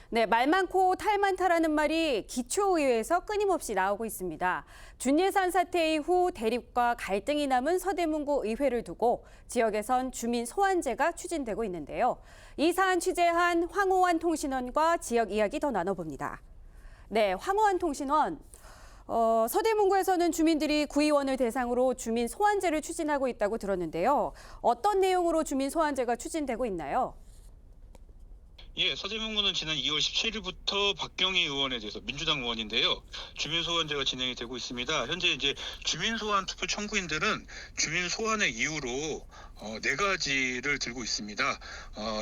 네, 말 많고 탈 많다라는 말이 기초의회에서 끊임없이 나오고 있습니다. 준예산 사태 이후 대립과 갈등이 남은 서대문구 의회를 두고 지역에선 주민 소환제가 추진되고 있는데요. 이 사안 취재한 황호환 통신원과 지역 이야기 더 나눠봅니다. 네, 황호환 통신원. 서대문구에서는 주민들이 구의원을 대상으로 주민 소환제를 추진하고 있다고 들었는데요. 어떤 내용으로 주민 소환제가 추진되고 있나요? 예, 서대문구는 지난 2월 17일부터 박경희 의원에 대해서 민주당 의원인데요. 주민 소환제가 진행이 되고 있습니다. 현재 이제 주민 소환 투표 청구인들은 주민 소환의 이유로 네 가지를 들고 있습니다.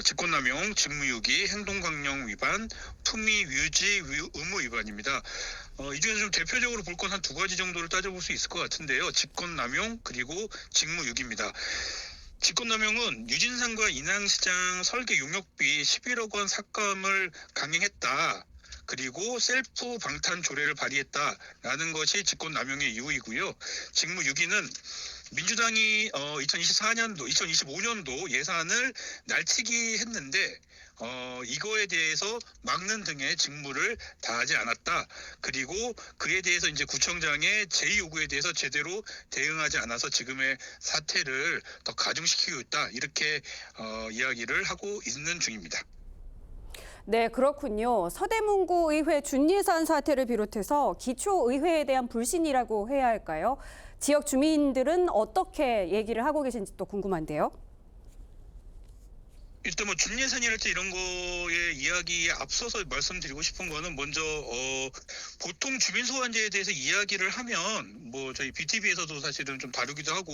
직권남용, 직무유기, 행동강령 위반, 품위 유지 의무 위반입니다. 이 중에서 좀 대표적으로 볼 건 한 두 가지 정도를 따져볼 수 있을 것 같은데요. 직권남용 그리고 직무유기입니다. 직권남용은 유진산과 인왕시장 설계 용역비 11억 원 삭감을 강행했다. 그리고 셀프 방탄 조례를 발의했다라는 것이 직권남용의 이유이고요. 직무유기는 민주당이 2024년도, 2025년도 예산을 날치기 했는데 이거에 대해서 막는 등의 직무를 다하지 않았다. 그리고 그에 대해서 이제 구청장의 제의 요구에 대해서 제대로 대응하지 않아서 지금의 사태를 더 가중시키고 있다. 이렇게 이야기를 하고 있는 중입니다. 네, 그렇군요. 서대문구 의회 준예산 사태를 비롯해서 기초의회에 대한 불신이라고 해야 할까요? 지역 주민들은 어떻게 얘기를 하고 계신지 또 궁금한데요. 일단 뭐 준예산이랄지 이런 거에 이야기에 앞서서 말씀드리고 싶은 거는 먼저 보통 주민 소환제에 대해서 이야기를 하면 뭐 저희 BTV에서도 사실은 좀 다루기도 하고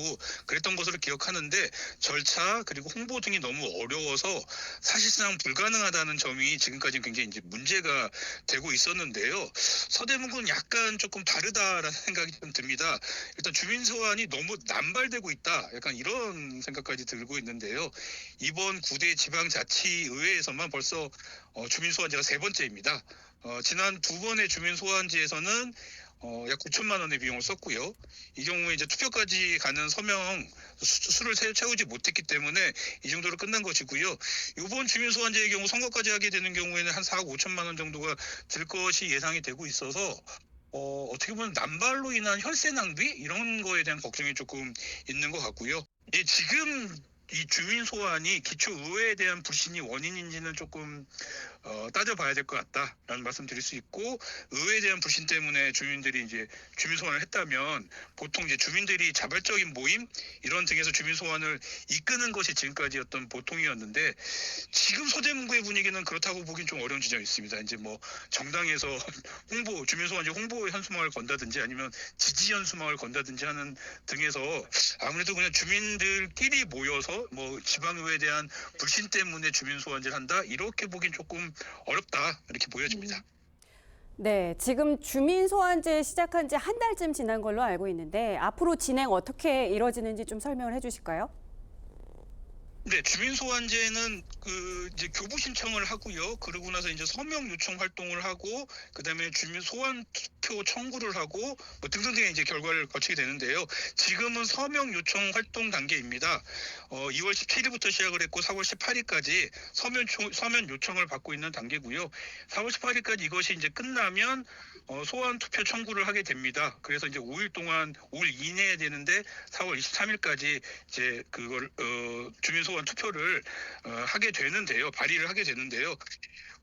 그랬던 것으로 기억하는데 절차 그리고 홍보 등이 너무 어려워서 사실상 불가능하다는 점이 지금까지 굉장히 이제 문제가 되고 있었는데요. 서대문구는 약간 조금 다르다라는 생각이 좀 듭니다. 일단 주민 소환이 너무 남발되고 있다. 약간 이런 생각까지 들고 있는데요. 이번 9대 지방자치의회에서만 벌써 주민 소환제가 세 번째입니다. 지난 두 번의 주민 소환제에서는 약 9천만 원의 비용을 썼고요. 이 경우에 이제 투표까지 가는 서명 수를 채우지 못했기 때문에 이 정도로 끝난 것이고요. 이번 주민 소환제의 경우 선거까지 하게 되는 경우에는 한 4억 5천만 원 정도가 들 것이 예상이 되고 있어서 어떻게 보면 남발로 인한 혈세 낭비 이런 거에 대한 걱정이 조금 있는 것 같고요. 예, 지금 이 주민 소환이 기초의회에 대한 불신이 원인인지는 조금 따져봐야 될 것 같다라는 말씀 드릴 수 있고, 의회에 대한 불신 때문에 주민들이 이제 주민 소환을 했다면 보통 이제 주민들이 자발적인 모임 이런 등에서 주민 소환을 이끄는 것이 지금까지였던 보통이었는데, 지금 서대문구의 분위기는 그렇다고 보긴 좀 어려운 지점이 있습니다. 이제 뭐 정당에서 주민 소환제 홍보 현수막을 건다든지 아니면 지지 현수막을 건다든지 하는 등에서 아무래도 그냥 주민들끼리 모여서 뭐 지방의회에 대한 불신 때문에 주민 소환제를 한다 이렇게 보긴 조금 어렵다 이렇게 보여집니다. 네, 지금 주민 소환제 시작한 지 한 달쯤 지난 걸로 알고 있는데 앞으로 진행 어떻게 이뤄지는지 좀 설명을 해주실까요? 네, 주민 소환제는 이제 교부 신청을 하고요. 그러고 나서 이제 서명 요청 활동을 하고 그다음에 주민 소환 투표 청구를 하고 뭐 등등등의 이제 결과를 거치게 되는데요. 지금은 서명 요청 활동 단계입니다. 2월 17일부터 시작을 했고 4월 18일까지 서면 요청을 받고 있는 단계고요. 4월 18일까지 이것이 이제 끝나면 소환 투표 청구를 하게 됩니다. 그래서 이제 5일 이내에 되는데 4월 23일까지 이제 그걸 주민 소환 투표를 하게 되는데요. 발의를 하게 되는데요.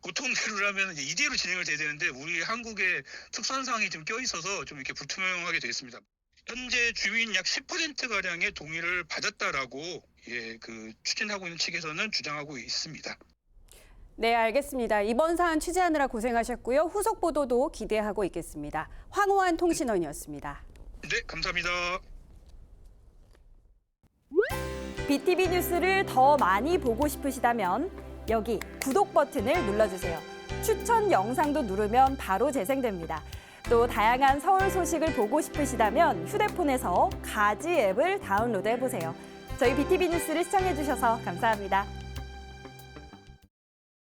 보통대로라면 이대로 진행을 돼야 되는데 우리 한국의 특수한상황이 좀 껴있어서 좀 이렇게 불투명하게 되어 있습니다. 현재 주민 약 10% 가량의 동의를 받았다라고 추진하고 있는 측에서는 주장하고 있습니다. 네, 알겠습니다. 이번 사안 취재하느라 고생하셨고요. 후속 보도도 기대하고 있겠습니다. 황호환 통신원이었습니다. 네, 감사합니다. BTV 뉴스를 더 많이 보고 싶으시다면 여기 구독 버튼을 눌러주세요. 추천 영상도 누르면 바로 재생됩니다. 또 다양한 서울 소식을 보고 싶으시다면 휴대폰에서 가지 앱을 다운로드해보세요. 저희 BTV 뉴스를 시청해주셔서 감사합니다.